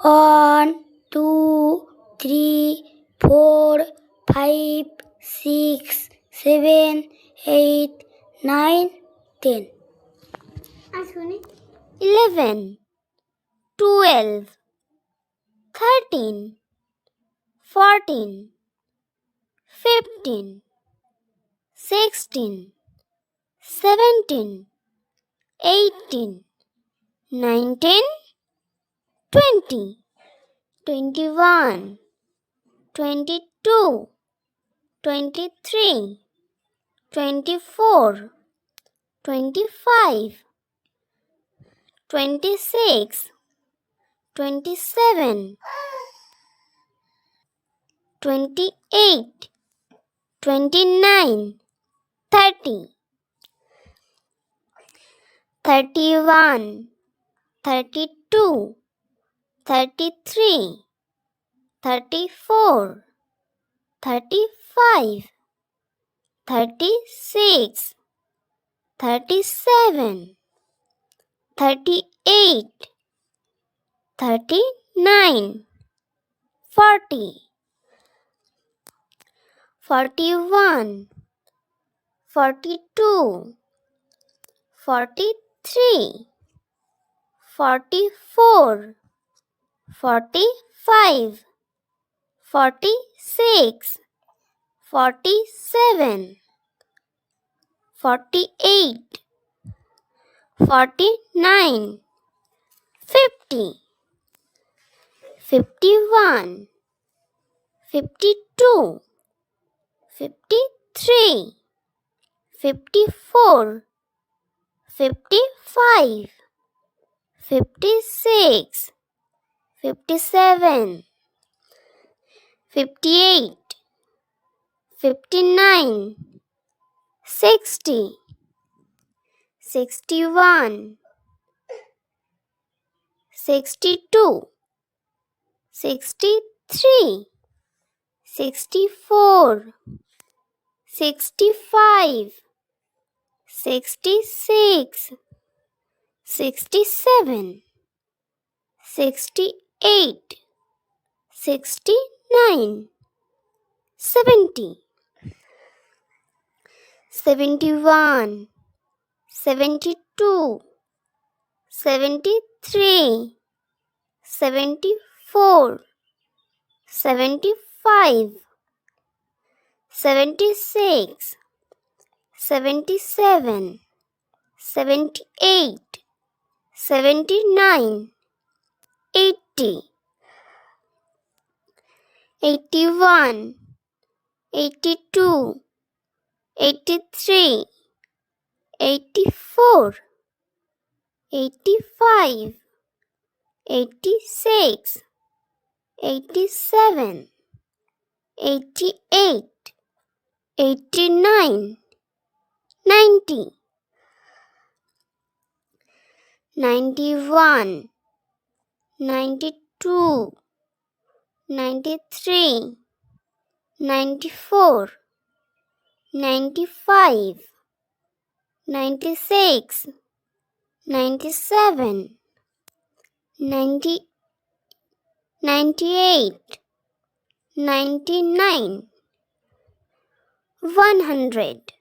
1, 2, 3, 4, 5, 6, 7, 8, 9, 10. 11, 12, 13, 14, 15, 16, 17, 18, 19, 20, 21, 22, 23, 24, 25, 26, 27, 28, 29, 30, 31, 32, 33, 34, 35, 36, 37, 38, 39, 40, 41, 42, 43, 44, 45, 46, 47, 48, 49, 50, 51, 52, 53, 54, 55, 56, 57, 58, 59, 60, 61, 62, 63, 64, 65, 66, 67, 68, 69, 70, 71, 72, 73, 74, 75, 76, 77, 78, 79, 80, 81, 82, 83, 84, 85, 86, 87, 88, 89, 90, 91, 92, 93, 94, 95, 96, 97, 90, 98, 99, 100.